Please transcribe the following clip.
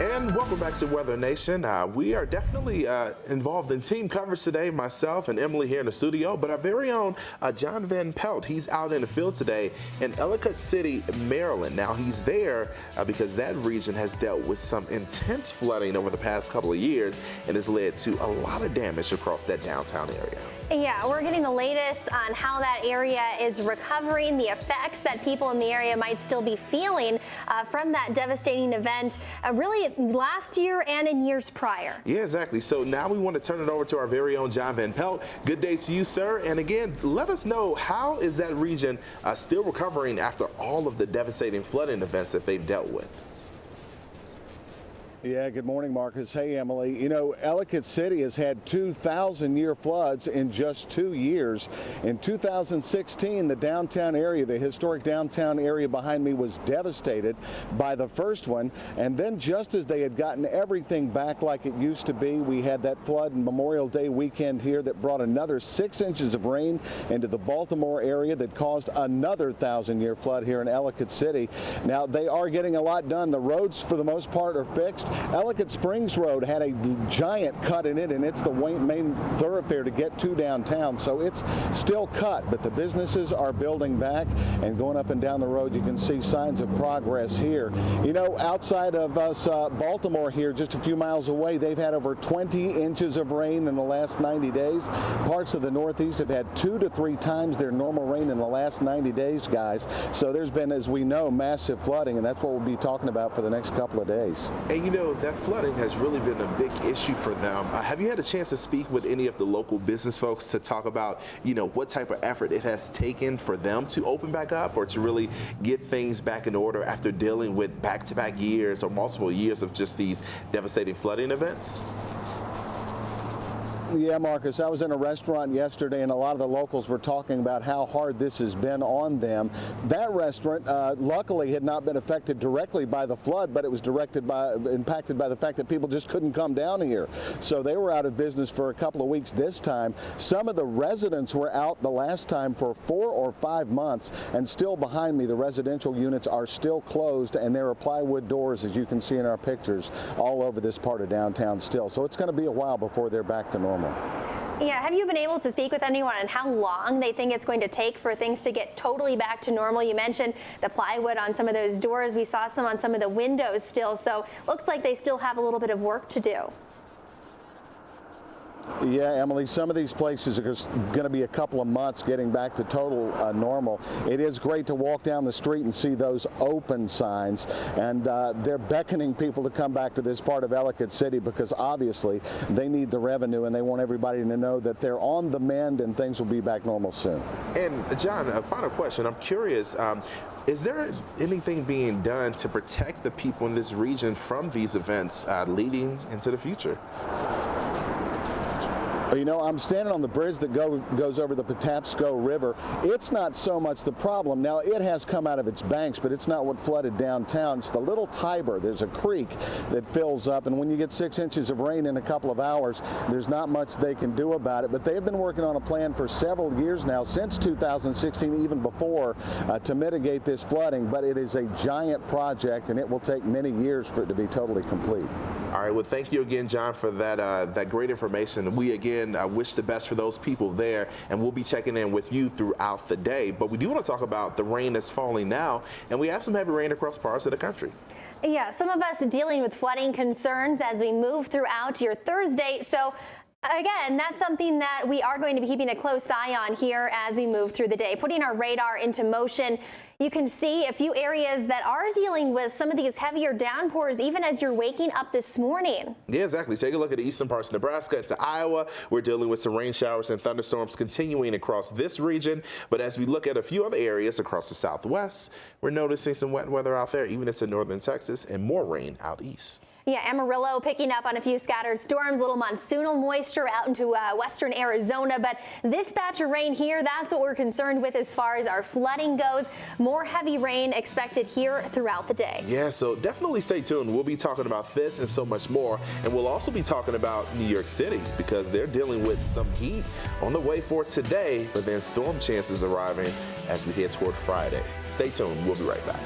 And welcome back to Weather Nation. We are definitely involved in team coverage today, myself and Emily here in the studio, but our very own John Van Pelt, he's out in the field today in Ellicott City, Maryland. Now he's there because that region has dealt with some intense flooding over the past couple of years and has led to a lot of damage across that downtown area. Yeah, we're getting the latest on how that area is recovering, the effects that people in the area might still be feeling from that devastating event really last year and in years prior. Yeah, exactly. So now we want to turn it over to our very own John Van Pelt. Good day to you, sir. And again, let us know, how is that region still recovering after all of the devastating flooding events that they've dealt with? Yeah, good morning, Marcus. Hey, Emily. You know, Ellicott City has had 2,000-year floods in just 2 years. In 2016, the downtown area, the historic downtown area behind me, was devastated by the first one. And then just as they had gotten everything back like it used to be, we had that flood in Memorial Day weekend here that brought another 6 inches of rain into the Baltimore area that caused another 1,000-year flood here in Ellicott City. Now, they are getting a lot done. The roads, for the most part, are fixed. Ellicott Springs Road had a giant cut in it, and it's the main thoroughfare to get to downtown, so it's still cut, but the businesses are building back, and going up and down the road you can see signs of progress here. You know, outside of us, Baltimore here, just a few miles away, they've had over 20 inches of rain in the last 90 days. Parts of the Northeast have had 2 to 3 times their normal rain in the last 90 days, guys. So there's been, as we know, massive flooding, and that's what we'll be talking about for the next couple of days. And you know, that flooding has really been a big issue for them. Have you had a chance to speak with any of the local business folks to talk about, you know, what type of effort it has taken for them to open back up or to really get things back in order after dealing with back-to-back years or multiple years of just these devastating flooding events? Yeah, Marcus, I was in a restaurant yesterday, and a lot of the locals were talking about how hard this has been on them. That restaurant, luckily, had not been affected directly by the flood, but it was impacted by the fact that people just couldn't come down here. So they were out of business for a couple of weeks this time. Some of the residents were out the last time for 4 or 5 months, and still behind me, the residential units are still closed, and there are plywood doors, as you can see in our pictures, all over this part of downtown still. So it's going to be a while before they're back to normal. Yeah, have you been able to speak with anyone on how long they think it's going to take for things to get totally back to normal? You mentioned the plywood on some of those doors. We saw some on some of the windows still, so looks like they still have a little bit of work to do. Yeah, Emily, some of these places are going to be a couple of months getting back to total normal. It is great to walk down the street and see those open signs, and they're beckoning people to come back to this part of Ellicott City because obviously they need the revenue, and they want everybody to know that they're on the mend and things will be back normal soon. And John, a final question. I'm curious, is there anything being done to protect the people in this region from these events leading into the future? You know, I'm standing on the bridge that goes over the Patapsco River. It's not so much the problem. Now, it has come out of its banks, but it's not what flooded downtown. It's the Little Tiber. There's a creek that fills up, and when you get 6 inches of rain in a couple of hours, there's not much they can do about it. But they've been working on a plan for several years now, since 2016, even before, to mitigate this flooding. But it is a giant project, and it will take many years for it to be totally complete. All right, well, thank you again, John, for that great information. We, again, wish the best for those people there, and we'll be checking in with you throughout the day. But we do want to talk about the rain that's falling now, and we have some heavy rain across parts of the country. Yeah, some of us dealing with flooding concerns as we move throughout your Thursday. So again, that's something that we are going to be keeping a close eye on here as we move through the day, putting our radar into motion. You can see a few areas that are dealing with some of these heavier downpours even as you're waking up this morning. Yeah, exactly. Take a look at the eastern parts of Nebraska into Iowa. We're dealing with some rain showers and thunderstorms continuing across this region. But as we look at a few other areas across the Southwest, we're noticing some wet weather out there, even into northern Texas, and more rain out east. Yeah, Amarillo picking up on a few scattered storms, a little monsoonal moisture out into western Arizona. But this batch of rain here, that's what we're concerned with as far as our flooding goes. More heavy rain expected here throughout the day. Yeah, so definitely stay tuned. We'll be talking about this and so much more. And we'll also be talking about New York City because they're dealing with some heat on the way for today, but then storm chances arriving as we head toward Friday. Stay tuned. We'll be right back.